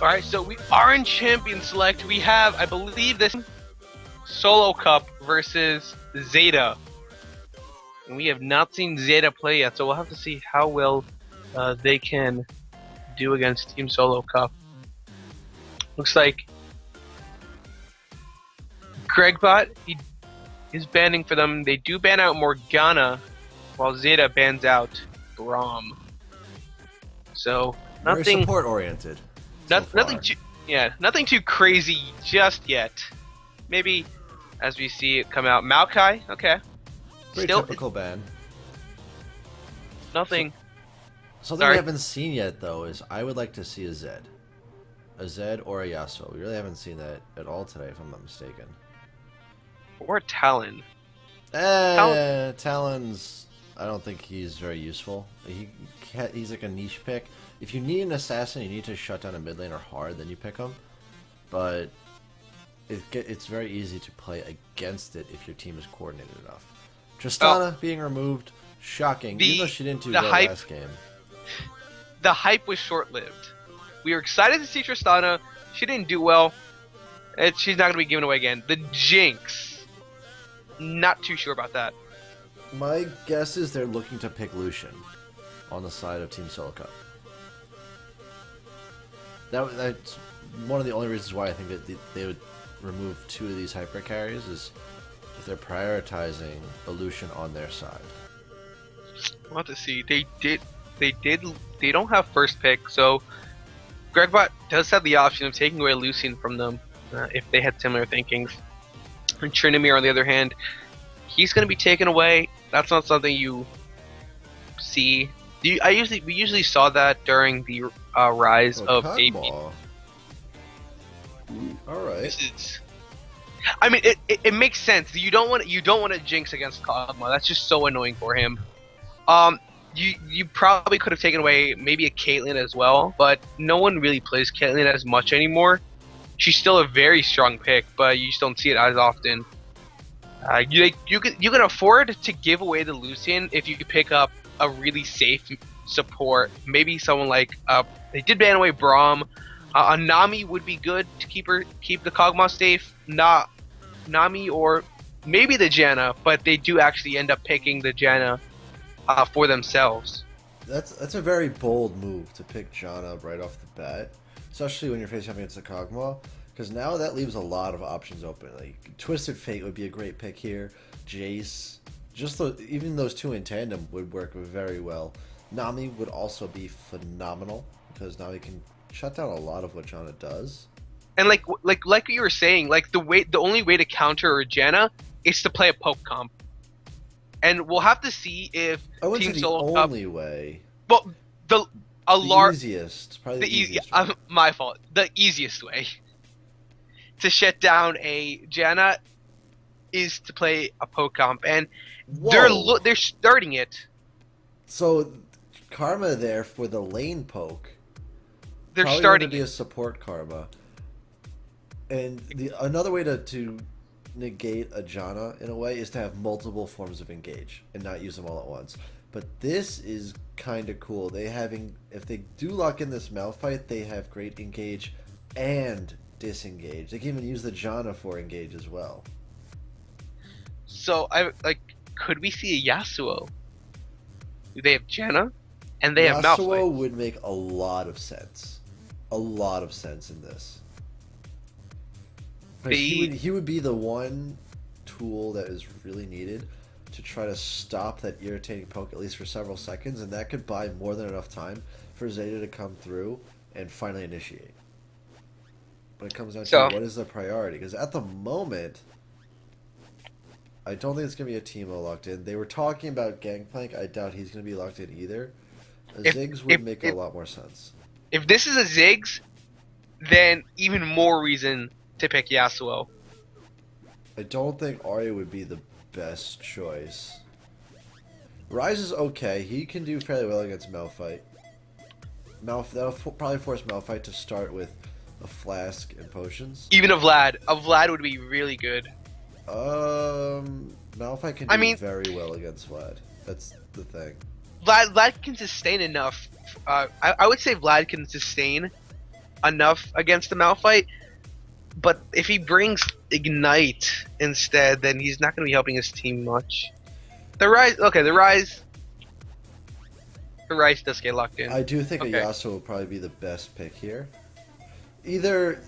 Alright, so we are in Champion Select. We have, I believe, this Solo Cup versus Zeta. And we have not seen Zeta play yet, so we'll have to see how well they can do against Team Solo Cup. Looks like Gregbot, he is banning for them. They do ban out Morgana, while Zeta bans out Braum. So, Very nothing... support oriented. Nothing too crazy just yet. Maybe as we see it come out, Maokai, okay. Pretty Still, typical ban. Nothing. Something we haven't seen yet though is I would like to see a Zed or a Yasuo. We really haven't seen that at all today, if I'm not mistaken. Or Talon. Talon's. I don't think he's very useful. He's like a niche pick. If you need an assassin, you need to shut down a mid laner hard, then you pick him. But it's very easy to play against it if your team is coordinated enough. Tristana being removed, shocking. Even though she didn't do well last game. The hype was short-lived. We were excited to see Tristana. She didn't do well. She's not going to be given away again. The Jinx. Not too sure about that. My guess is they're looking to pick Lucian on the side of Team Solo Cup. That's one of the only reasons why I think that they would remove two of these hyper carries is if they're prioritizing a Lucian on their side. We'll have to see. They don't have first pick, so Gregbot does have the option of taking away Lucian from them if they had similar thinkings. And Trinamir, on the other hand, he's going to be taken away. That's not something you see. We usually saw that during the rise of AP. Alright. I mean, it makes sense. You don't want to jinx against Kog'Maw. That's just so annoying for him. You probably could have taken away maybe a Caitlyn as well, but no one really plays Caitlyn as much anymore. She's still a very strong pick, but you just don't see it as often. You can afford to give away the Lucian if you could pick up a really safe support. Maybe someone like they did ban away Braum. A Nami would be good to keep the Kog'Maw safe. Not Nami or maybe the Janna, but they do actually end up picking the Janna for themselves. That's a very bold move to pick Janna right off the bat, especially when you're facing up against the Kog'Maw, because now that leaves a lot of options open. Like Twisted Fate would be a great pick here. Jace, even those two in tandem would work very well. Nami would also be phenomenal because Nami can shut down a lot of what Janna does. And like you were saying, like the only way to counter Janna is to play a poke comp. And we'll have to see if Team Solo Cup. Only way. But easiest, probably the easiest. My fault. The easiest way to shut down a Janna is to play a poke comp, and they're starting it. So Karma there for the lane poke. They're probably starting to be a support Karma, and another way to negate a Janna in a way is to have multiple forms of engage and not use them all at once. But this is kind of cool. If they do lock in this Malphite, they have great engage and disengage. They can even use the Janna for engage as well. So could we see a Yasuo? Do they have Janna? And they have Malphite. Yasuo would make a lot of sense. A lot of sense in this. He would be the one tool that is really needed to try to stop that irritating poke at least for several seconds, and that could buy more than enough time for Zeta to come through and finally initiate. But it comes down to what is the priority, because at the moment I don't think it's going to be a Teemo locked in. They were talking about Gangplank. I doubt he's going to be locked in either. Ziggs would make a lot more sense. If this is a Ziggs, then even more reason to pick Yasuo. I don't think Arya would be the best choice. Ryze is okay. He can do fairly well against Malphite. That'll probably force Malphite to start with a flask and potions. Even a Vlad. A Vlad would be really good. Malphite can do very well against Vlad. That's the thing. Vlad can sustain enough. I would say Vlad can sustain enough against the Malphite. But if he brings Ignite instead, then he's not going to be helping his team much. The Rise, okay, the Rise does get locked in. I do think Okay. a Yasuo will probably be the best pick here. Either,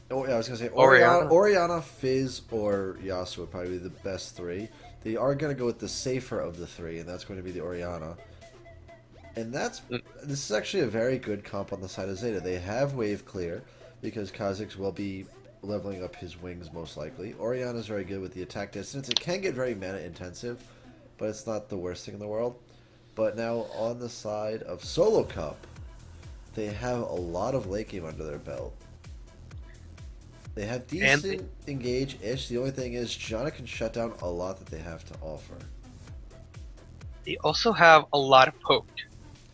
oh yeah, I was gonna say Orianna, Fizz, or Yasuo would probably be the best three. They are gonna go with the safer of the three, and that's going to be the Orianna. And this is actually a very good comp on the side of Zeta. They have wave clear because Kha'Zix will be leveling up his wings most likely. Orianna is very good with the attack distance. It can get very mana intensive, but it's not the worst thing in the world. But now on the side of Solo Cup, they have a lot of late game under their belt. They have decent engage-ish. The only thing is Janna can shut down a lot that they have to offer. They also have a lot of poked.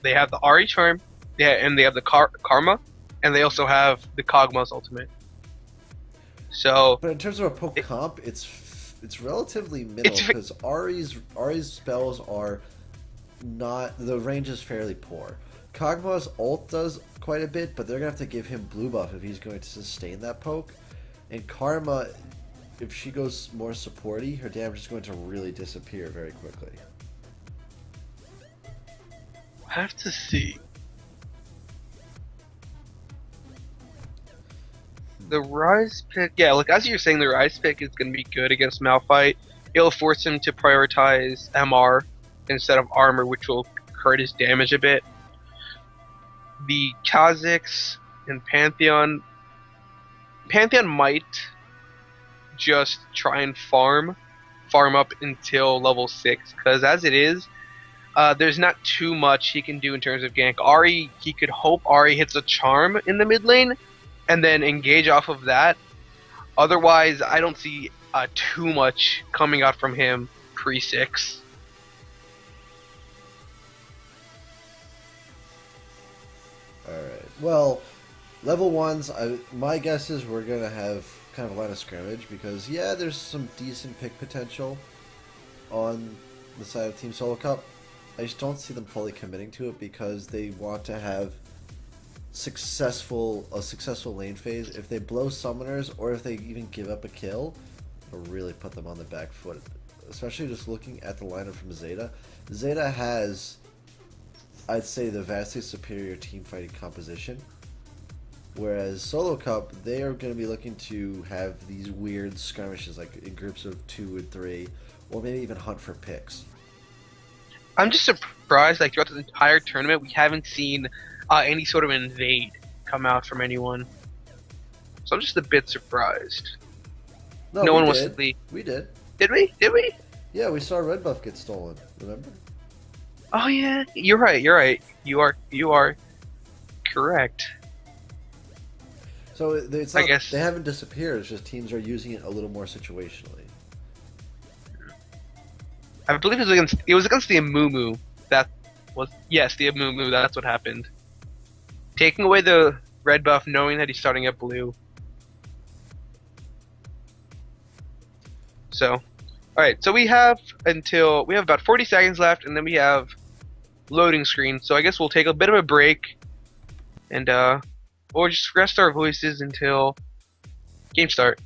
They have the Ahri Charm, and they have the Karma, and they also have the Kog'Maw's ultimate. So, but in terms of a poke comp, it's relatively minimal because Ahri's spells are not, the range is fairly poor. Kog'Maw's ult does quite a bit, but they're gonna have to give him blue buff if he's going to sustain that poke. And Karma, if she goes more supporty, her damage is going to really disappear very quickly. I have to see. The Rise pick, yeah, like as you're saying, the Rise pick is going to be good against Malphite. It'll force him to prioritize MR instead of armor, which will hurt his damage a bit. The Kha'Zix and Pantheon might just try and farm up until level 6, because as it is, there's not too much he can do in terms of gank. Ahri, he could hope Ahri hits a charm in the mid lane, and then engage off of that. Otherwise, I don't see too much coming out from him pre-6. Alright, well, level 1s, my guess is we're going to have kind of a line of scrimmage, because yeah, there's some decent pick potential on the side of Team Solo Cup. I just don't see them fully committing to it because they want to have a successful lane phase. If they blow summoners, or if they even give up a kill, it'll really put them on the back foot. Especially just looking at the lineup from Zeta. Zeta has, I'd say, the vastly superior team fighting composition. Whereas Solo Cup, they are going to be looking to have these weird skirmishes, like in groups of 2 and 3, or maybe even hunt for picks. I'm just surprised, like throughout the entire tournament, we haven't seen any sort of invade come out from anyone. So I'm just a bit surprised. No one wants to leave. We did. Did we? Did we? Yeah, we saw red buff get stolen. Remember? Oh yeah, you're right. You're right. You are correct. So it's not, I guess they haven't disappeared. It's just teams are using it a little more situationally. I believe it was against the Amumu. That was, yes, the Amumu. That's what happened. Taking away the red buff, knowing that he's starting at blue. So, all right. So we have about 40 seconds left, and then we have loading screen. So I guess we'll take a bit of a break, and or just rest our voices until game start.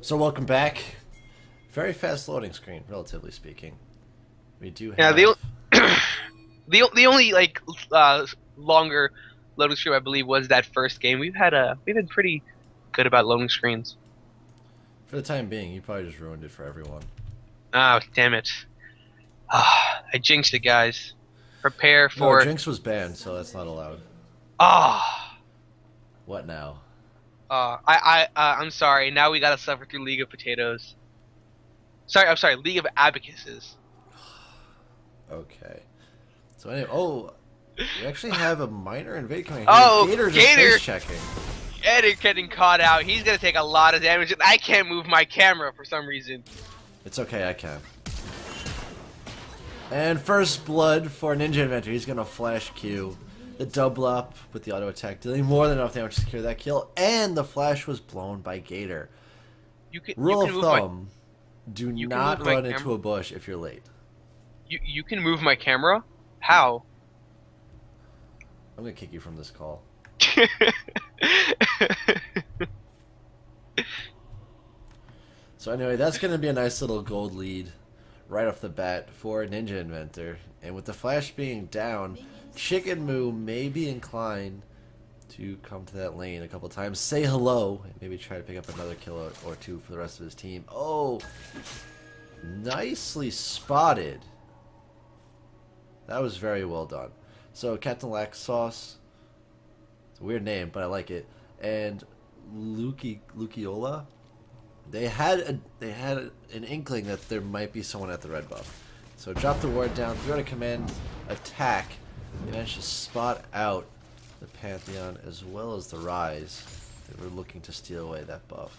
So welcome back. Very fast loading screen, relatively speaking. We do have... Yeah, the only like longer loading screen I believe was that first game. We've been pretty good about loading screens. For the time being, you probably just ruined it for everyone. Oh, damn it. I jinxed it, guys. Prepare for... No, Jinx was banned, so that's not allowed. Ah. What now? I'm sorry. Now we gotta suffer through League of Potatoes. I'm sorry. League of Abacuses. Okay. So anyway, we actually have a minor invade coming. Oh, Gator just Gator! face checking. Gator getting caught out. He's gonna take a lot of damage, and I can't move my camera for some reason. It's okay, I can. And first blood for Ninja Inventor. He's gonna flash Q. The double up with the auto attack, dealing more than enough damage to secure that kill, and the flash was blown by Gator. Rule of thumb: do not run into a bush if you're late. You can move my camera? How? I'm gonna kick you from this call. So anyway, that's gonna be a nice little gold lead right off the bat for Ninja Inventor. And with the flash being down, Chicken Moo may be inclined to come to that lane a couple times, say hello, and maybe try to pick up another kill or two for the rest of his team. Oh, nicely spotted. That was very well done. So Captain Lax Sauce, it's a weird name, but I like it, and Lukiola, they had an inkling that there might be someone at the red buff. So drop the ward down, throw a command attack. They managed to spot out the Pantheon as well as the Rise. They were looking to steal away that buff.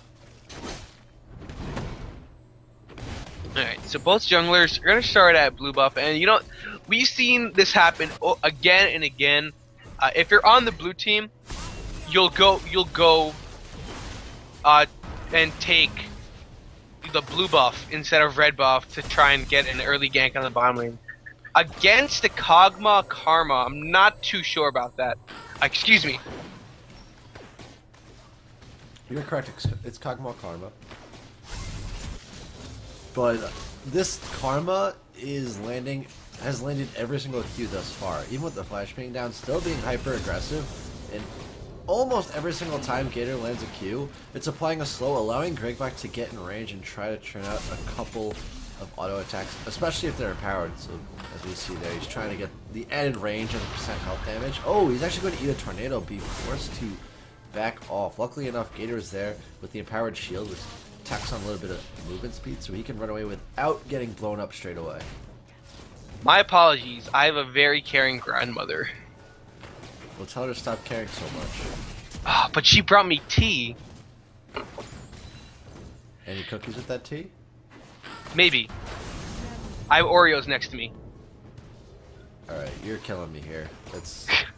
Alright, so both junglers are going to start at blue buff, and you know, we've seen this happen again and again. If you're on the blue team, you'll go and take the blue buff instead of red buff to try and get an early gank on the bottom lane. Against the Kog'Maw Karma, I'm not too sure about that. Excuse me. You're correct, it's Kog'Maw Karma. But this Karma has landed every single Q thus far. Even with the flash being down, still being hyper aggressive. And almost every single time Gator lands a Q, it's applying a slow, allowing Gregbach to get in range and try to churn out a couple of auto attacks, especially if they're empowered. So as we see there, he's trying to get the added range and the percent health damage. Oh, he's actually going to eat a tornado, be forced to back off. Luckily enough, Gator is there with the empowered shield, which tacks on a little bit of movement speed, so he can run away without getting blown up straight away. My apologies. I have a very caring grandmother. We'll tell her to stop caring so much. But she brought me tea. Any cookies with that tea? Maybe. I have Oreos next to me. Alright, you're killing me here.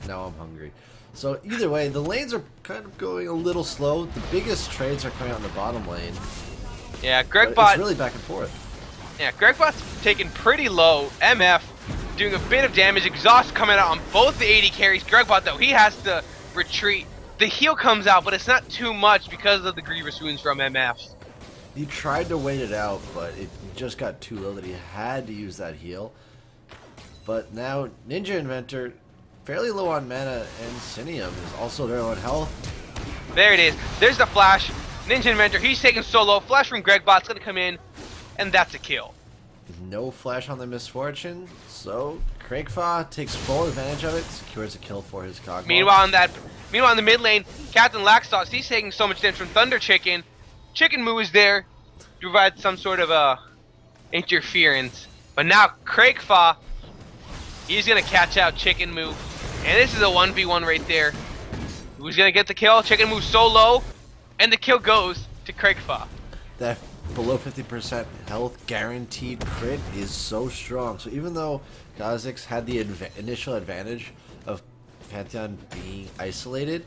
Now I'm hungry. So either way, the lanes are kind of going a little slow. The biggest trades are coming out in the bottom lane. Yeah, Gregbot. It's really back and forth. Yeah, Gregbot's taken pretty low. MF doing a bit of damage. Exhaust coming out on both the AD carries. Gregbot, though, he has to retreat. The heal comes out, but it's not too much because of the Grievous Wounds from MF. He tried to wait it out, but it just got too low that he had to use that heal. But now, Ninja Inventor, fairly low on mana, and Cinium is also very low on health. There it is. There's the flash. Ninja Inventor, he's taking solo. Flash from Gregbot's going to come in, and that's a kill. No flash on the Misfortune, so Craigfa takes full advantage of it, secures a kill for his Kog'Maw. Meanwhile, in the mid lane, Captain Laxos, he's taking so much damage from Thunder Chicken. Chicken Moo is there to provide some sort of interference. But now Craigfa, he's going to catch out Chicken Moo. And this is a 1v1 right there. Who's going to get the kill? Chicken Moo's so low, and the kill goes to Craigfa. That below 50% health guaranteed crit is so strong. So even though Kha'Zix had the initial advantage of Pantheon being isolated,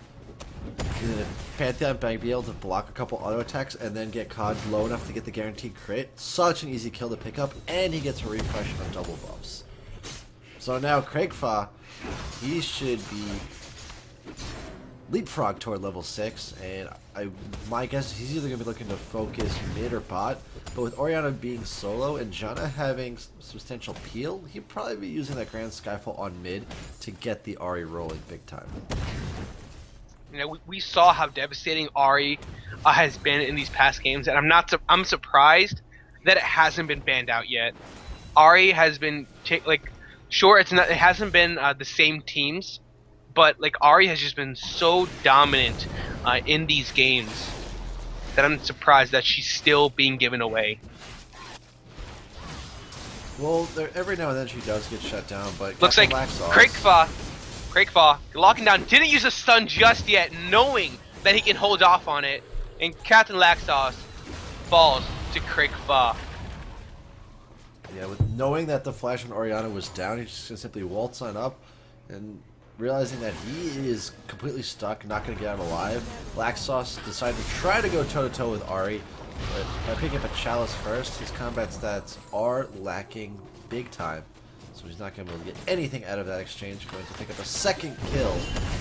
Pantheon might be able to block a couple auto attacks and then get Cog low enough to get the guaranteed crit. Such an easy kill to pick up, and he gets a refresh on double buffs. So now Craigfa, he should be leapfrog toward level 6, and my guess is he's either going to be looking to focus mid or bot, but with Orianna being solo and Janna having substantial peel, he'd probably be using that Grand Skyfall on mid to get the Ahri rolling big time. You know, we saw how devastating Ahri has been in these past games, and I'm surprised that it hasn't been banned out yet. Ahri has been sure, it hasn't been the same teams, but like Ahri has just been so dominant in these games that I'm surprised that she's still being given away. Well, every now and then she does get shut down, but looks like Craigfa locking down, didn't use a stun just yet, knowing that he can hold off on it, and Captain Laxos falls to Craigfa. Yeah, with knowing that the flash on Orianna was down, he's just gonna simply waltz on up, and realizing that he is completely stuck, not gonna get out alive, Laxos decided to try to go toe-to-toe with Ahri, but by picking up a Chalice first, his combat stats are lacking big time. So he's not going to be able to get anything out of that exchange. Going to pick up a second kill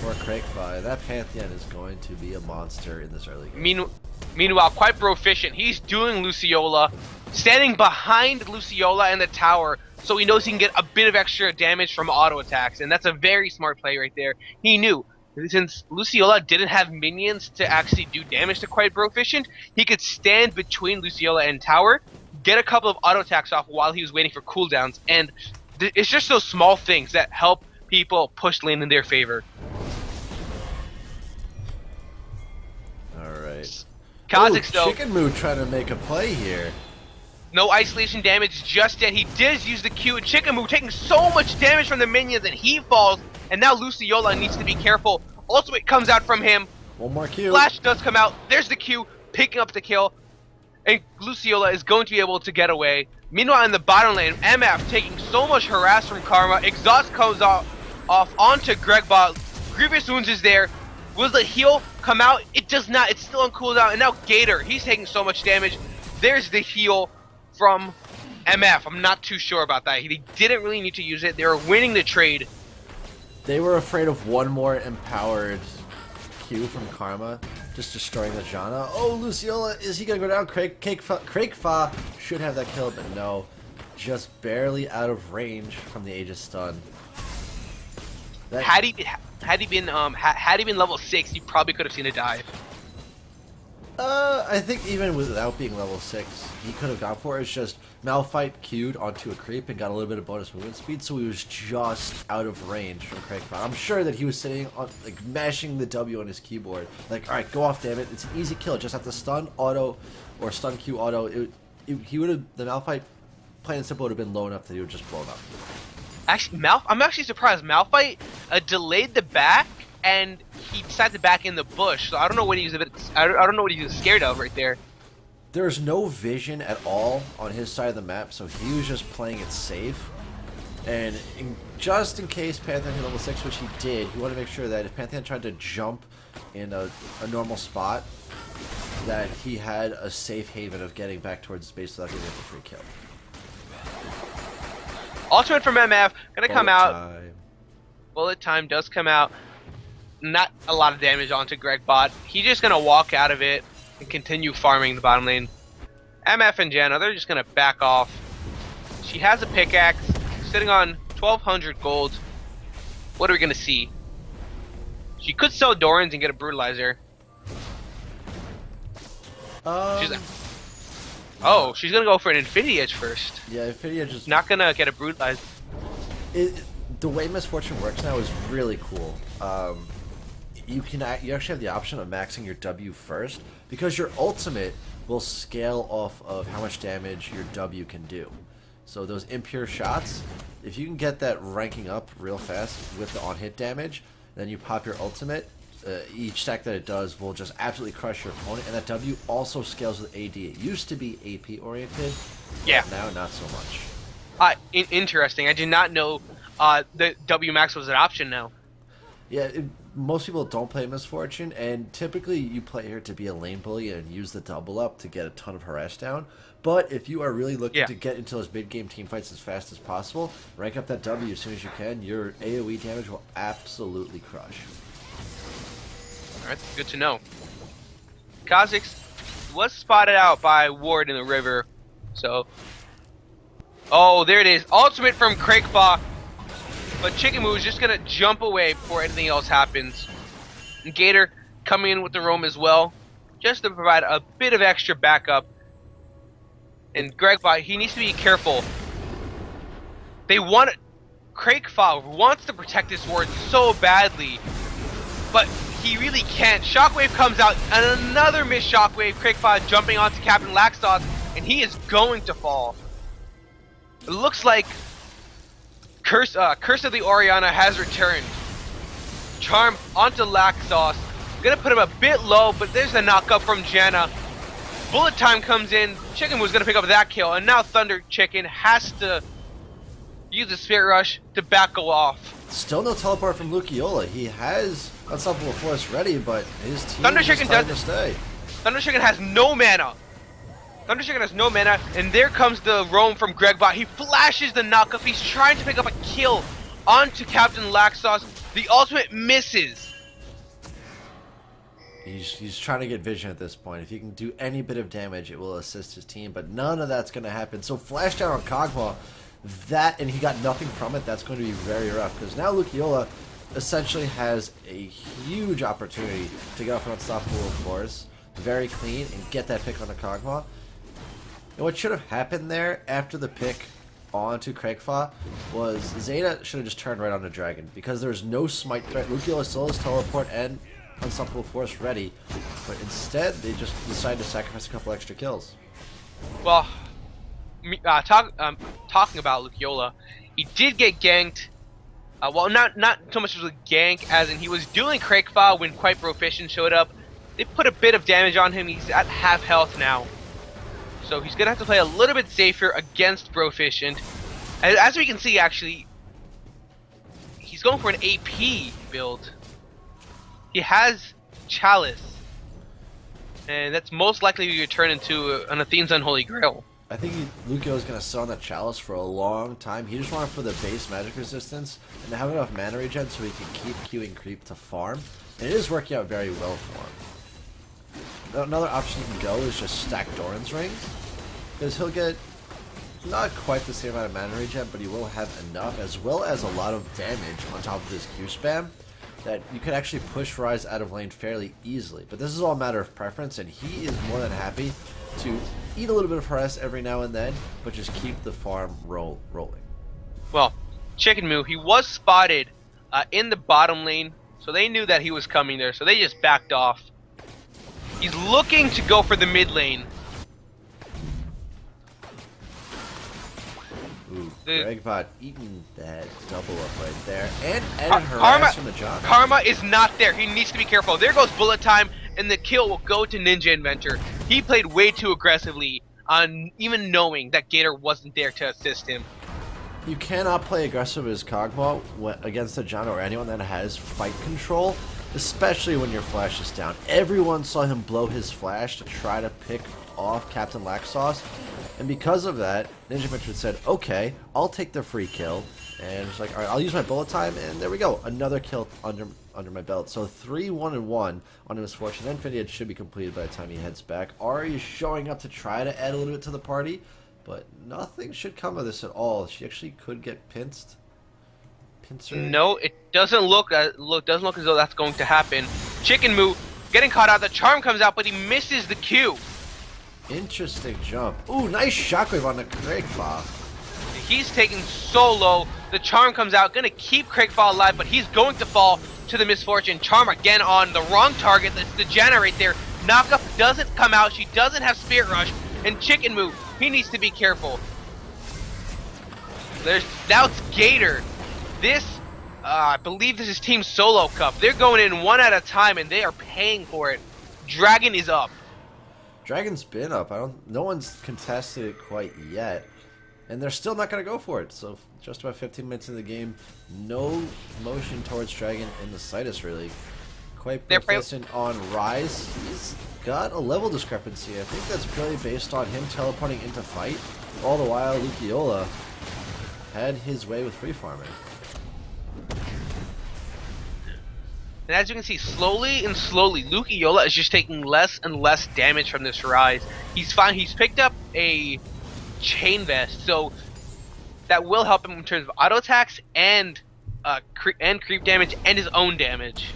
for Craigfa. That Pantheon is going to be a monster in this early game. Meanwhile, quite proficient. He's doing Luciola, standing behind Luciola and the tower, so he knows he can get a bit of extra damage from auto attacks, and that's a very smart play right there. He knew, since Luciola didn't have minions to actually do damage to quite proficient, he could stand between Luciola and tower, get a couple of auto attacks off while he was waiting for cooldowns, and it's just those small things that help people push lane in their favor. Alright. Kha'Zix, though, Chicken Moo trying to make a play here. No isolation damage just yet. He did use the Q, and Chicken Moo taking so much damage from the minions, and he falls, and now Luciola needs to be careful. Ultimate comes out from him. One more Q. Flash does come out. There's the Q, picking up the kill, and Luciola is going to be able to get away. Meanwhile, in the bottom lane, MF taking so much harass from Karma. Exhaust comes off onto Gregbot. Grievous Wounds is there. Will the heal come out? It does not. It's still on cooldown. And now Gator, he's taking so much damage. There's the heal from MF. I'm not too sure about that. He didn't really need to use it. They were winning the trade. They were afraid of one more empowered Q from Karma, just destroying the Janna. Oh, Luciola, is he going to go down? Craigfa should have that kill, but no. Just barely out of range from the Aegis stun. Had he been level 6, he probably could have seen a dive. I think even without being level 6, he could have gone for it. It's just Malphite queued onto a creep and got a little bit of bonus movement speed, so he was just out of range from Craigfa. I'm sure that he was sitting on, like, mashing the W on his keyboard. Like, alright, go off, damn it. It's an easy kill. Just have to stun auto or stun Q auto. He would have, the Malphite, plain and simple, would have been low enough that he would just blown up. Actually, I'm actually surprised. Malphite delayed the back, and he decided to back in the bush. So I don't know what he was I don't know what he was scared of right there. There's no vision at all on his side of the map, so he was just playing it safe. And just in case Pantheon hit level 6, which he did, he wanted to make sure that if Pantheon tried to jump in a normal spot, that he had a safe haven of getting back towards space without getting a free kill. Ultimate from MF gonna come out. Time. Bullet time does come out. Not a lot of damage onto Gregbot. He's just gonna walk out of it and continue farming the bottom lane. MF and Janna, they're just gonna back off. She has a pickaxe, sitting on 1,200 gold. What are we gonna see? She could sell Doran's and get a Brutalizer. She's gonna go for an Infinity Edge first. Yeah, Infinity Edge is not gonna get a Brutalizer. The way Misfortune works now is really cool. You actually have the option of maxing your W first, because your ultimate will scale off of how much damage your W can do. So those impure shots, if you can get that ranking up real fast with the on-hit damage, then you pop your ultimate, each stack that it does will just absolutely crush your opponent, and that W also scales with AD. It used to be AP oriented, yeah. But now not so much. Interesting. I did not know the W max was an option now. Yeah, most people don't play Misfortune, and typically you play her to be a lane bully and use the double up to get a ton of harass down. But if you are really looking to get into those mid-game team fights as fast as possible, rank up that W as soon as you can. Your AoE damage will absolutely crush. Alright, good to know. Kha'Zix was spotted out by Ward in the river, so... Oh, there it is. Ultimate from Craigpaw. But Chicken Moo is just going to jump away before anything else happens. And Gator coming in with the roam as well, just to provide a bit of extra backup. And Craigpaw, he needs to be careful. Craigpaw wants to protect this ward so badly, but he really can't. Shockwave comes out, and another missed Shockwave. Craigpaw jumping onto Captain Laxos, and he is going to fall. It looks like Curse of the Oriana has returned. Charm onto Laxos. Gonna put him a bit low, but there's a knockup from Janna. Bullet time comes in. Chicken was gonna pick up that kill, and now Thunder Chicken has to use the Spirit Rush to back go off. Still no teleport from Lucaiola. He has Unstoppable Force ready, but his team Thunder is Chicken trying to stay. Thunder Chicken has no mana. Thunder Chicken has no mana, and there comes the roam from Gregbot. He flashes the knockup. He's trying to pick up a kill onto Captain Laxos. The ultimate misses. He's trying to get vision at this point. If he can do any bit of damage, it will assist his team, but none of that's going to happen. So flash down on Kog'Maw, and he got nothing from it. That's going to be very rough, because now Lucaiola essentially has a huge opportunity to get off an Unstoppable Force, very clean, and get that pick on the Kog'Maw. And what should have happened there after the pick onto Craigpaw was Zeta should have just turned right on the Dragon, because there's no smite threat. Lucaiola still has teleport and Unstoppable Force ready, but instead they just decided to sacrifice a couple extra kills. Well, talking about Lucaiola, he did get ganked. Well, not so much as a gank, as in he was dueling Craigpaw when Quite Proficient showed up. They put a bit of damage on him. He's at half health now, so he's gonna have to play a little bit safer against Proficient. As we can see, actually, he's going for an AP build. He has Chalice, and that's most likely to turn into an Athene's Unholy Grail. I think Lucaio is going to sit on that Chalice for a long time. He just wanted for the base magic resistance and to have enough mana regen so he can keep queuing creep to farm, and it is working out very well for him. Another option you can go is just stack Doran's Rings, because he'll get not quite the same amount of mana regen, but he will have enough, as well as a lot of damage on top of his Q spam, that you could actually push Rise out of lane fairly easily. But this is all a matter of preference, and he is more than happy to eat a little bit of harass every now and then, but just keep the farm rolling. Well, Chicken Moo, he was spotted in the bottom lane, so they knew that he was coming there, so they just backed off. He's looking to go for the mid lane. Ooh, Gregbot eating that double up right there, and harass from the jump. Karma is not there. He needs to be careful. There goes bullet time, and the kill will go to Ninja Inventor. He played way too aggressively, on even knowing that Gator wasn't there to assist him. You cannot play aggressive as Kog'Maw against a Janna or anyone that has fight control, especially when your flash is down. Everyone saw him blow his flash to try to pick off Captain Laxos, and because of that, Ninja Inventor said, okay, I'll take the free kill, and it's like, alright, I'll use my bullet time, and there we go, another kill under my belt. So 3-1-1 on a Misfortune. Infinity should be completed by the time he heads back. Ari is showing up to try to add a little bit to the party, but nothing should come of this at all. She actually could get pinced. Pincer? No, it doesn't look as though that's going to happen. Chicken Moo getting caught out. The charm comes out, but he misses the Q. Interesting jump. Ooh, nice shockwave on the Craigpaw. He's taken so low. The charm comes out, gonna keep Craigpaw alive, but he's going to fall to the Misfortune. Charm again on the wrong target. That's the Janna right there. Knockup doesn't come out. She doesn't have Spirit Rush. And Chicken Moo, he needs to be careful. Now it's Gator. This, I believe this is Team Solo Cup. They're going in one at a time, and they are paying for it. Dragon is up. Dragon's been up. No one's contested it quite yet, and they're still not going to go for it. So just about 15 minutes in the game, no motion towards Dragon in the slightest, really. Quite proficient on Rise. He's got a level discrepancy. I think that's purely based on him teleporting into fight. All the while, Lucaiola had his way with free farming. And as you can see, slowly and slowly, Luke Iola is just taking less and less damage from this rise. He's fine. He's picked up a chain vest, so that will help him in terms of auto attacks and creep damage and his own damage.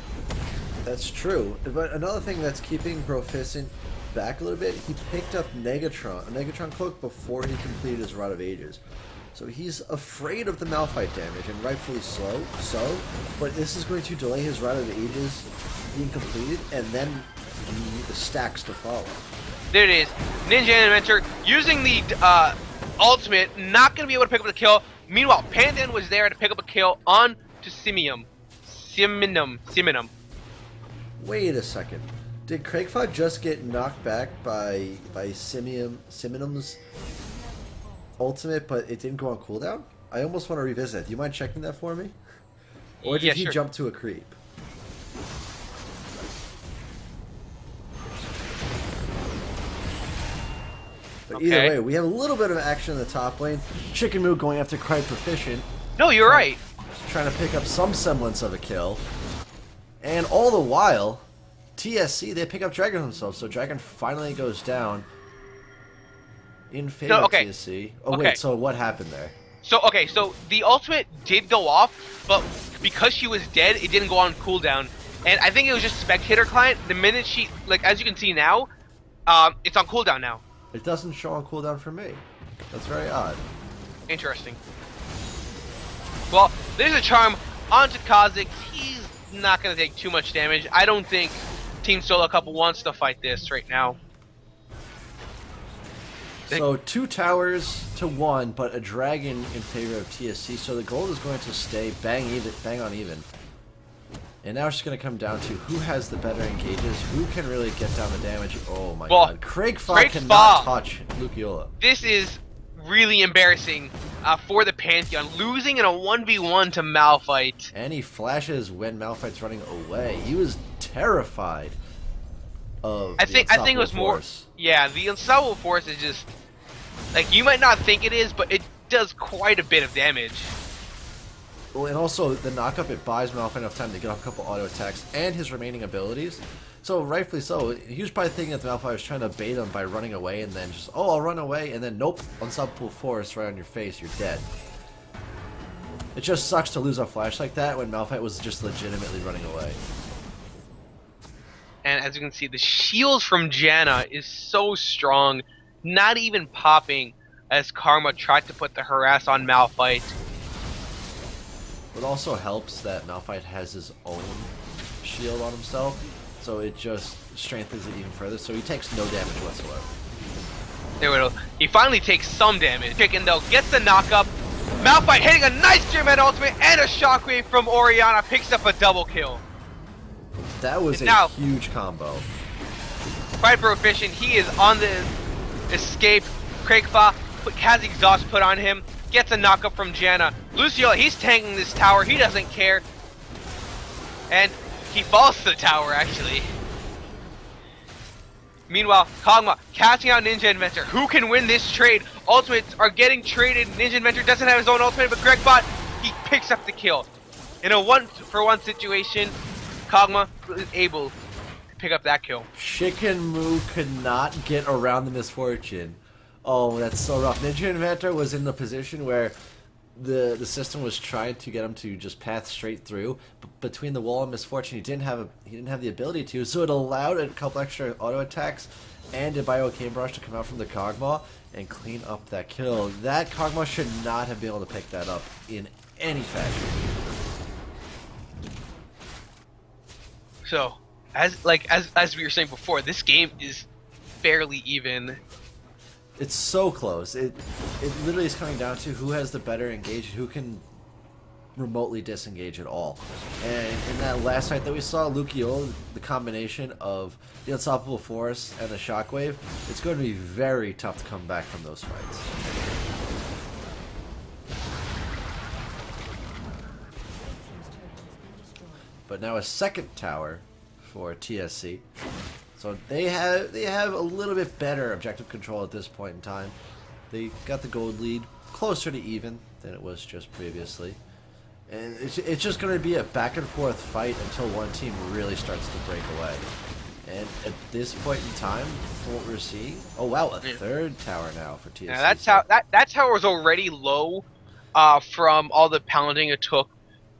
That's true. But another thing that's keeping Proficient back a little bit, he picked up a Negatron cloak before he completed his Rod of Ages. So he's afraid of the Malphite damage, and rightfully so. But this is going to delay his Rod of Ages being completed, and then the stacks to follow. There it is. Ninja Inventor using the ultimate, not going to be able to pick up the kill. Meanwhile, Pandan was there to pick up a kill on to Siminum. Wait a second. Did Craigfog just get knocked back by Siminum's ultimate, but it didn't go on cooldown? I almost want to revisit that. Do you mind checking that for me? Or did he jump to a creep? But either way, we have a little bit of action in the top lane. Chicken Moo going after Craig Proficient. No, you're right. Trying to pick up some semblance of a kill. And all the while, TSC, they pick up Dragon themselves, so Dragon finally goes down in favor of TSC. Oh, wait, so what happened there? So the ultimate did go off, but because she was dead, it didn't go on cooldown. And I think it was just Spectator Client. The minute she, like, as you can see now, it's on cooldown now. It doesn't show on cooldown for me. That's very odd. Interesting. Well, there's a charm onto Kha'Zix. He's not going to take too much damage. I don't think Team Solo Cup wants to fight this right now. So 2 towers to 1, but a dragon in favor of TSC. So the gold is going to stay bang on even. And now it's just going to come down to who has the better engages, who can really get down the damage. Oh my god. Craig Fa cannot touch Luke Iola. This is really embarrassing for the Pantheon, losing in a 1v1 to Malphite. And he flashes when Malphite's running away. He was terrified of I think it was more force. Yeah, the Unstoppable Force is just, like, you might not think it is, but it does quite a bit of damage. Well, and also the knockup, it buys Malphite enough time to get off a couple auto attacks and his remaining abilities. So rightfully so, he was probably thinking that the Malphite was trying to bait him by running away and then just, oh, I'll run away, and then nope, Unstoppable Force right on your face, you're dead. It just sucks to lose a flash like that when Malphite was just legitimately running away. And as you can see, the shield from Janna is so strong, not even popping as Karma tried to put the harass on Malphite. It also helps that Malphite has his own shield on himself, so it just strengthens it even further, so he takes no damage whatsoever. There we go. He finally takes some damage. Chicken, though, gets the knockup. Malphite hitting a nice German ultimate and a shockwave from Orianna, picks up a double kill. That was a huge combo. Quite proficient. He is on the escape. Craigfa has exhaust put on him. Gets a knockup from Janna. Lucio, he's tanking this tower. He doesn't care. And he falls to the tower, actually. Meanwhile, Kog'Maw casting out Ninja Inventor. Who can win this trade? Ultimates are getting traded. Ninja Inventor doesn't have his own ultimate, but Gregbot, he picks up the kill. In a 1-for-1 situation, Kog'Maw is able to pick up that kill. Chicken Moo could not get around the misfortune. Oh, that's so rough. Ninja Inventor was in the position where the system was trying to get him to just path straight through, but between the wall and misfortune, he didn't have the ability to, so it allowed a couple extra auto attacks and a Bio Cane Barrage to come out from the Kog'Maw and clean up that kill. That Kog'Maw should not have been able to pick that up in any fashion. So, as we were saying before, this game is fairly even. It's so close. It literally is coming down to who has the better engage, who can remotely disengage at all. And in that last fight that we saw, Luke Iola, the combination of the Unstoppable Force and the Shockwave, it's going to be very tough to come back from those fights. But now a second tower for TSC. So they have a little bit better objective control at this point in time. They got the gold lead closer to even than it was just previously. And it's just going to be a back and forth fight until one team really starts to break away. And at this point in time, from what we're seeing, oh wow, a third tower now for TSC. Yeah, that tower was already low, from all the pounding it took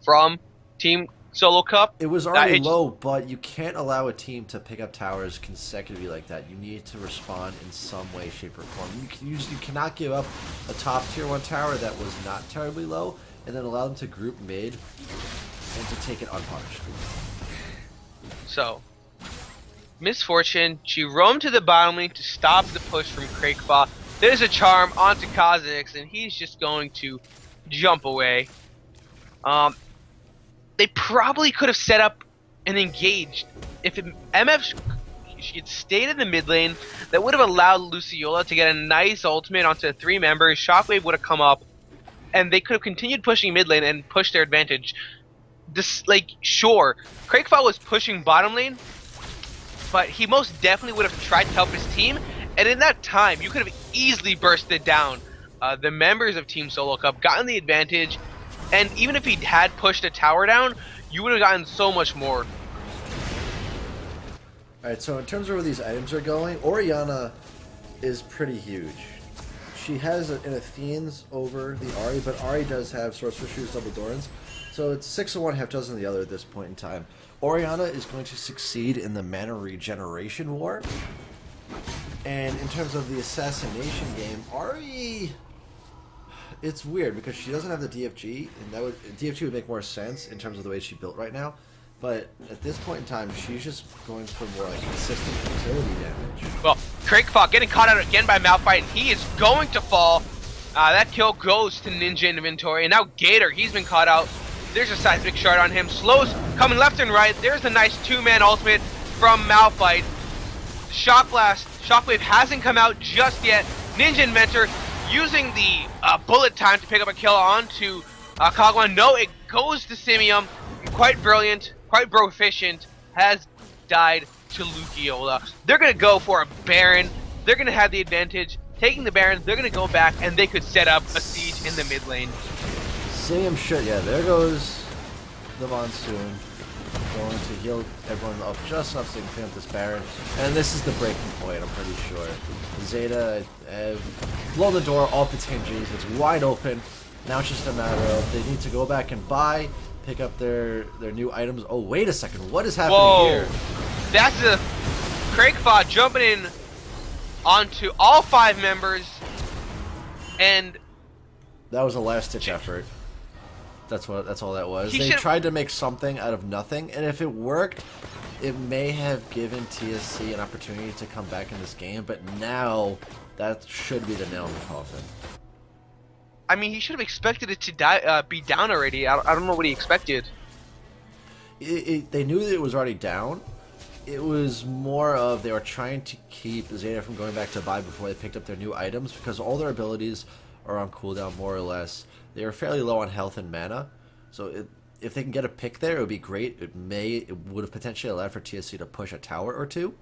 from Team Solo Cup. It was already low, but you can't allow a team to pick up towers consecutively like that. You need to respond in some way, shape, or form. You cannot give up a top tier 1 tower that was not terribly low, and then allow them to group mid and to take it unpunished. So, Miss Fortune, she roamed to the bottom lane to stop the push from Craigfa. There's a charm onto Kha'Zix, and he's just going to jump away. They probably could have set up and engaged. If MF had stayed in the mid lane, that would have allowed Luciola to get a nice ultimate onto 3 members. Shockwave would have come up, and they could have continued pushing mid lane and pushed their advantage. Sure, Craigfa was pushing bottom lane, but he most definitely would have tried to help his team, and in that time, you could have easily bursted down the members of Team Solo Cup, gotten the advantage, and even if he had pushed a tower down, you would have gotten so much more. Alright, so in terms of where these items are going, Orianna is pretty huge. She has an Athene's over the Ahri, but Ahri does have Sorcerer Shoes, Double Dorans, so it's 6 of one, half dozen of the other at this point in time. Orianna is going to succeed in the mana regeneration war. And in terms of the assassination game, Ahri, it's weird because she doesn't have the DFG, and DFG would make more sense in terms of the way she built right now. But at this point in time, she's just going for more like consistent utility damage. Well, Craigfa getting caught out again by Malphite, and he is going to fall. That kill goes to Ninja Inventory, and now Gator, he's been caught out. There's a seismic shard on him. Slows coming left and right. There's a nice 2-man ultimate from Malphite. Shock Blast. Shockwave hasn't come out just yet. Ninja Inventor using the bullet time to pick up a kill onto Kagwan. No, it goes to Simium. Quite brilliant, quite proficient. Has died to Luciola. They're going to go for a Baron. They're going to have the advantage. Taking the Baron, they're going to go back, and they could set up a siege in the mid lane. Same shit, yeah, there goes the Monsoon. Going to heal everyone up just enough so they can clean up this Baron. And this is the breaking point, I'm pretty sure. Zeta blow the door off its hinges, it's wide open. Now it's just a matter of they need to go back and pick up their new items. Oh, wait a second, what is happening here? That's a Craigfa jumping in onto all 5 members, and that was a last-ditch effort. That's all that was. They tried to make something out of nothing, and if it worked, it may have given TSC an opportunity to come back in this game, but now that should be the nail in the coffin. I mean, he should have expected it to be down already. I don't know what he expected. They knew that it was already down. It was more of they were trying to keep Zeta from going back to buy before they picked up their new items, because all their abilities are on cooldown more or less. They were fairly low on health and mana, so if they can get a pick there, it would be great. It would have potentially allowed for TSC to push a tower or two,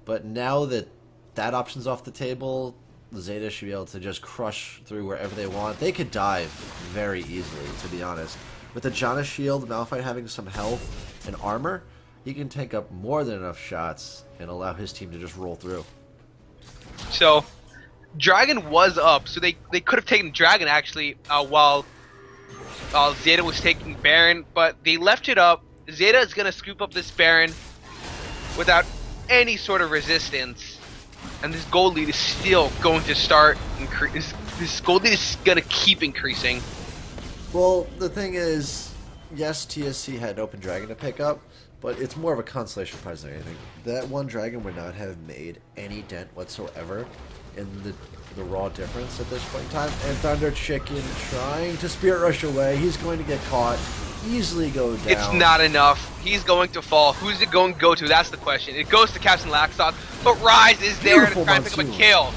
but now that that option's off the table, Zeta should be able to just crush through wherever they want. They could dive very easily, to be honest. With the Janna shield, Malphite having some health and armor, he can take up more than enough shots and allow his team to just roll through. So Dragon was up, so they could have taken Dragon actually while Zeta was taking Baron, but they left it up. Zeta is going to scoop up this Baron without any sort of resistance, and this gold lead is still going to start this gold lead is going to keep increasing. Well, the thing is, yes, TSC had Open Dragon to pick up, but it's more of a consolation prize than anything. That one Dragon would not have made any dent whatsoever in the raw difference at this point in time. And Thunder Chicken trying to Spirit Rush away. He's going to get caught. Easily go down. It's not enough. He's going to fall. Who's it going to go to? That's the question. It goes to Captain Laxoth, but Rise is there to try and pick up a kill.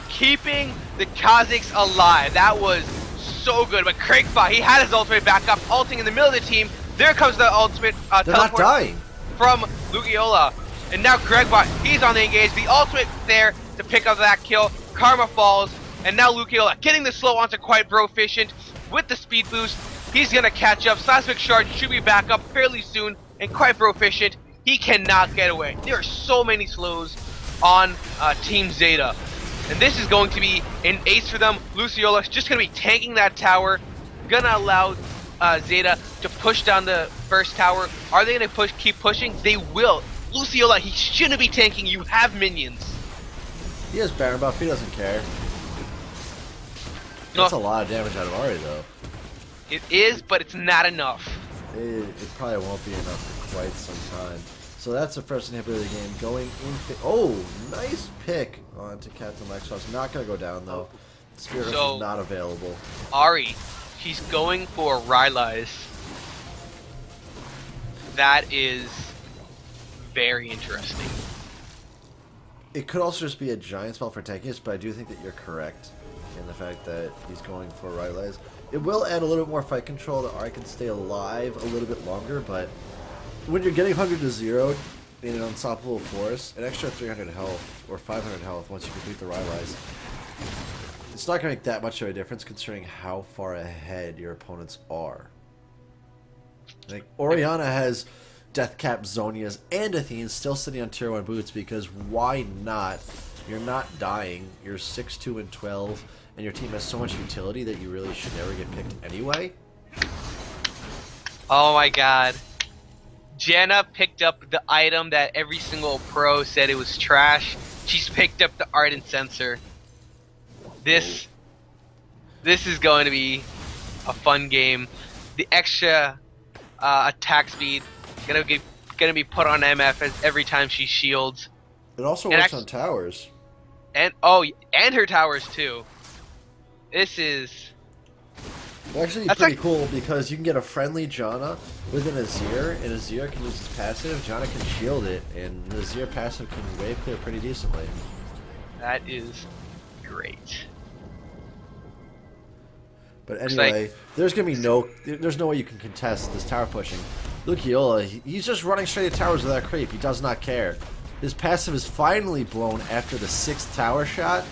Keeping the Kha'Zix alive. That was so good. But Craigfa, he had his ultimate back up, ulting in the middle of the team. There comes the ultimate They're not dying. From Luciola. And now Craigfa, he's on the engage. The ultimate there to pick up that kill. Karma falls, and now Luciola getting the slow onto quite proficient with the speed boost. He's gonna catch up. Seismic Shard should be back up fairly soon and quite proficient. He cannot get away. There are so many slows on Team Zeta. And this is going to be an ace for them. Luciola's just gonna be tanking that tower. Gonna allow Zeta to push down the first tower. Are they gonna keep pushing? They will. Luciola, he shouldn't be tanking. You have minions. He has Baron buff. He doesn't care. That's a lot of damage out of Ari, though. It is, but it's not enough. It probably won't be enough for quite some time. So that's the first inhibitor of the game. Going in. Oh, nice pick onto Captain Lexos. Not going to go down, though. Spirit Rush is not available. Ari, he's going for Rylai's. That is very interesting. It could also just be a giant spell for tanking, but I do think that you're correct in the fact that he's going for Rylai's. It will add a little bit more fight control that Ari can stay alive a little bit longer, but when you're getting 100 to 0 in an unstoppable force, an extra 300 health or 500 health once you complete the Rylai's, it's not going to make that much of a difference considering how far ahead your opponents are. Like Orianna has Deathcap, Zonias, and Athene still sitting on tier 1 boots because why not? You're not dying. You're 6-2 and 12, and your team has so much utility that you really should never get picked anyway. Oh my god. Janna picked up the item that every single pro said it was trash. She's picked up the Ardent Sensor. This is going to be a fun game. The extra attack speed gonna be put on MF as every time she shields. It also works on towers. And her towers too. This is actually pretty cool because you can get a friendly Janna with an Azir, and Azir can use his passive. Janna can shield it, and the Azir passive can wave clear pretty decently. That is great. But anyway, there's no way you can contest this tower pushing. Luciola, he's just running straight at towers without creep. He does not care. His passive is finally blown after the 6th tower shot.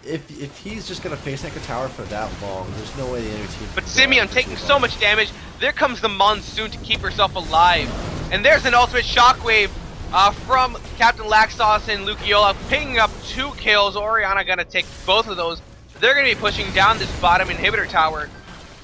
If he's just gonna face tank a tower for that long, there's no way the enemy team. But Simeon taking so much damage. There comes the Monsoon to keep herself alive, and there's an ultimate shockwave from Captain Laxos and Luciola, picking up 2 kills. Orianna gonna take both of those. They're gonna be pushing down this bottom inhibitor tower.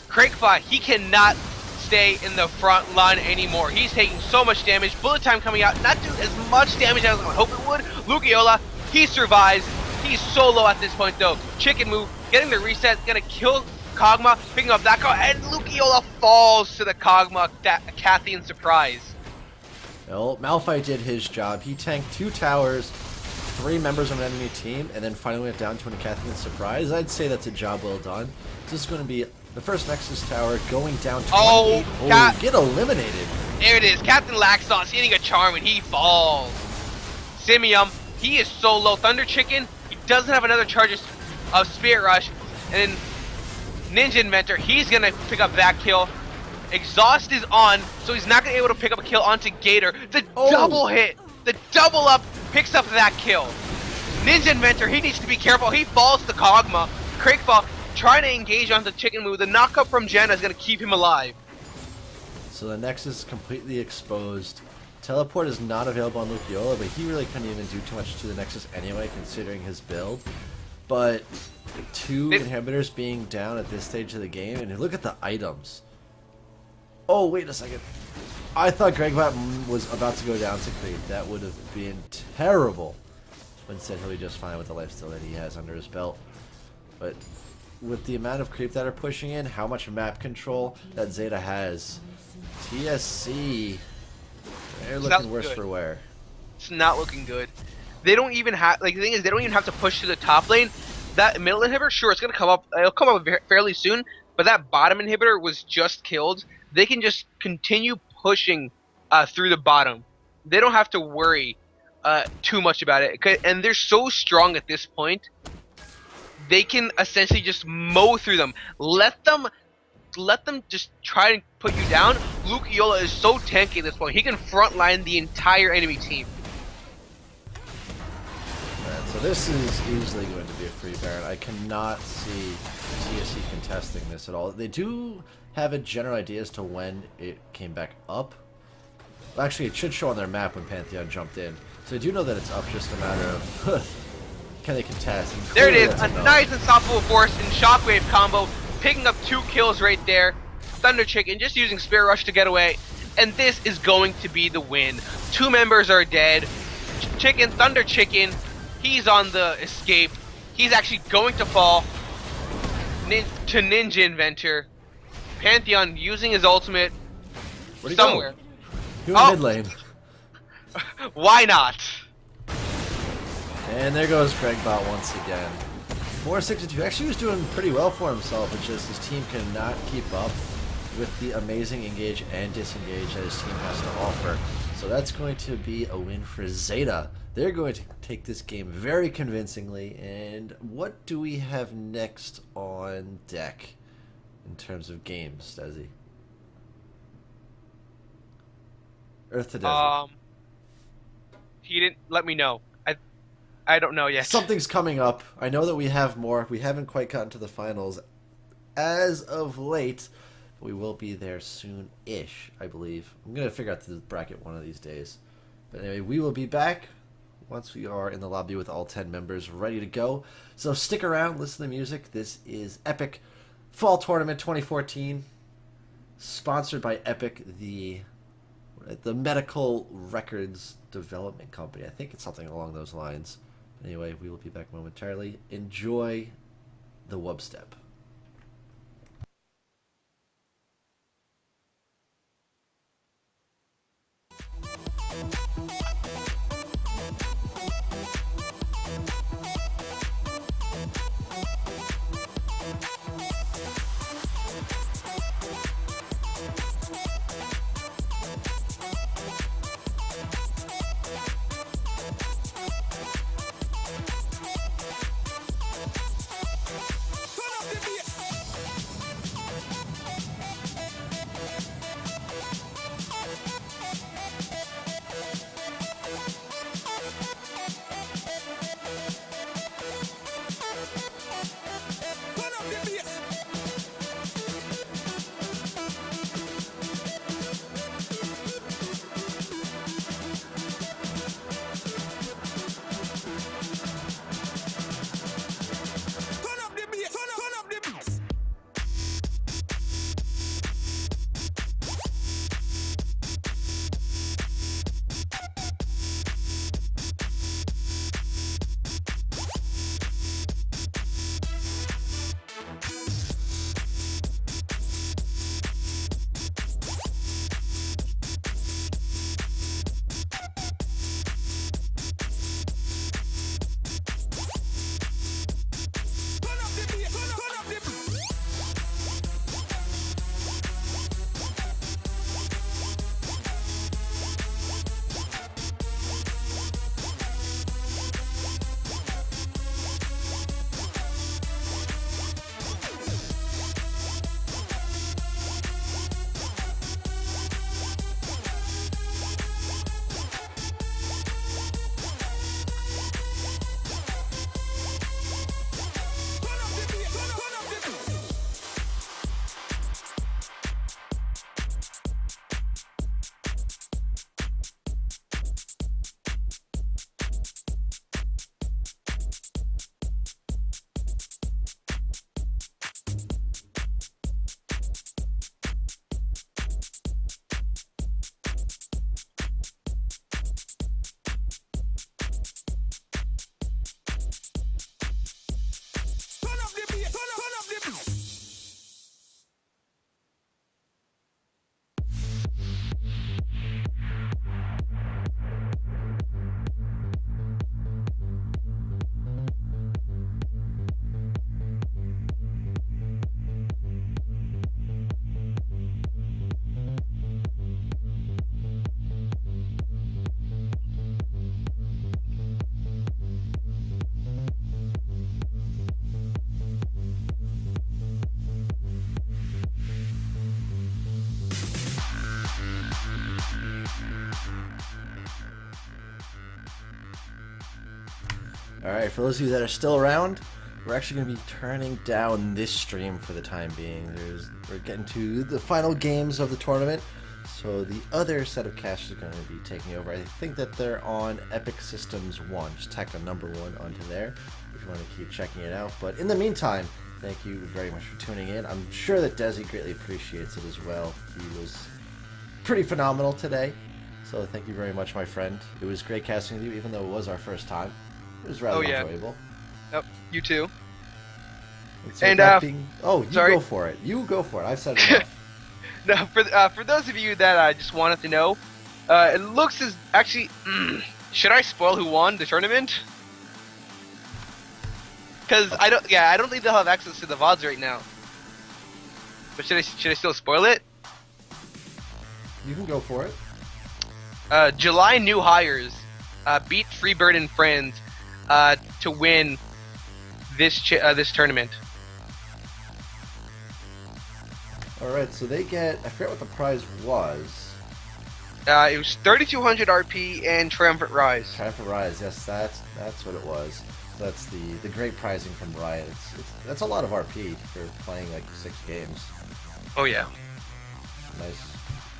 Craigfa, he cannot stay in the front line anymore. He's taking so much damage. Bullet time coming out, not doing as much damage as I would hope it would. Luciola, he survives. He's so low at this point though. Chicken move, getting the reset, gonna kill Kog'Maw, picking up that call, and Luciola falls to the Kog'Maw Cathian surprise. Well, Malphite did his job. He tanked 2 towers, 3 members of an enemy team, and then finally went down to a Cathian surprise. I'd say that's a job well done. This is going to be the first Nexus tower going down to get eliminated. There it is. Captain Laxos hitting a charm and he falls. Simium, he is so low. Thunder Chicken, he doesn't have another charge of Spirit Rush. And then Ninja Inventor, he's going to pick up that kill. Exhaust is on, so he's not going to be able to pick up a kill onto Gator. The double hit, the double up picks up that kill. Ninja Inventor, he needs to be careful. He falls to Kog'Maw. Craigfa trying to engage onto Chicken Move. The knockup from Janna is going to keep him alive. So the Nexus is completely exposed. Teleport is not available on Luciola, but he really couldn't even do too much to the Nexus anyway, considering his build. But 2 inhibitors being down at this stage of the game, and look at the items. Oh, wait a second. I thought Gregbot was about to go down to creep. That would have been terrible. But instead, he'll be just fine with the lifesteal that he has under his belt. But with the amount of creep that are pushing in, how much map control that Zeta has, TSC, they're looking worse for wear. It's not looking good. They don't even have, like, the thing is, they don't even have to push to the top lane. That middle inhibitor, sure, it's gonna come up. It'll come up fairly soon. But that bottom inhibitor was just killed. They can just continue pushing through the bottom. They don't have to worry too much about it, and they're so strong at this point. They can essentially just mow through them. Let them just try and put you down. Luciola is so tanky at this point. He can frontline the entire enemy team. So this is easily going to be a free Baron. I cannot see TSC contesting this at all. They do have a general idea as to when it came back up. Well, actually, it should show on their map when Pantheon jumped in. So they do know that it's up, just a matter of can they contest. And there it is, a nice unstoppable force and Shockwave combo, picking up 2 kills right there. Thunder Chicken just using Spirit Rush to get away. And this is going to be the win. 2 members are dead. Thunder Chicken, he's on the escape. He's actually going to fall to Ninja Inventor. Pantheon using his ultimate somewhere. He went mid lane. Why not? And there goes Gregbot once again. 462. Actually, he was doing pretty well for himself. It's just his team cannot keep up with the amazing engage and disengage that his team has to offer. So that's going to be a win for Zeta. They're going to take this game very convincingly. And what do we have next on deck in terms of games, Desi? Earth to Desi. He didn't let me know. I don't know yet. Something's coming up. I know that we have more. We haven't quite gotten to the finals as of late. We will be there soon-ish, I believe. I'm going to figure out the bracket one of these days. But anyway, we will be back once we are in the lobby with all 10 members ready to go. So stick around, listen to the music. This is Epic Fall Tournament 2014, sponsored by Epic, the medical records development company. I think it's something along those lines. Anyway, we will be back momentarily. Enjoy the Wub Step. Alright, for those of you that are still around, we're actually going to be turning down this stream for the time being. We're getting to the final games of the tournament, so the other set of casts are going to be taking over. I think that they're on Epic Systems 1. Just tack the number 1 onto there if you want to keep checking it out. But in the meantime, thank you very much for tuning in. I'm sure that Desi greatly appreciates it as well. He was pretty phenomenal today. So thank you very much, my friend. It was great casting with you, even though it was our first time. It was rather enjoyable. Yep, you too. And you sorry. go for it. You go for it. I've said enough. No, for those of you that just wanted to know, it looks as actually. Should I spoil who won the tournament? Because I don't think they'll have access to the VODs right now. But should I still spoil it? You can go for it. July new hires beat Freebird and Friends to win this tournament. Alright, so they get, I forget what the prize was. It was 3,200 RP and Triumphant Rise. Triumphant Rise, yes, that's what it was. So that's the great prizing from Riot. That's a lot of RP for playing like 6 games. Oh yeah.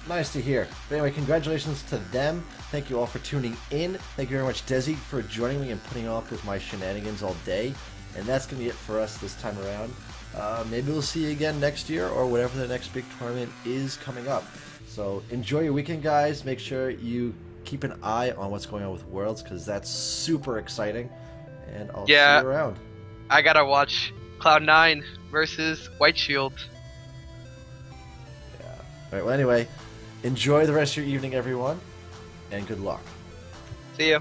Nice to hear. But anyway, congratulations to them. Thank you all for tuning in. Thank you very much, Desi, for joining me and putting up with my shenanigans all day. And that's going to be it for us this time around. Maybe we'll see you again next year or whatever the next big tournament is coming up. So enjoy your weekend, guys. Make sure you keep an eye on what's going on with Worlds, because that's super exciting. And I'll see you around. I gotta watch Cloud9 versus White Shield. Yeah. Alright, well anyway, enjoy the rest of your evening, everyone, and good luck. See ya.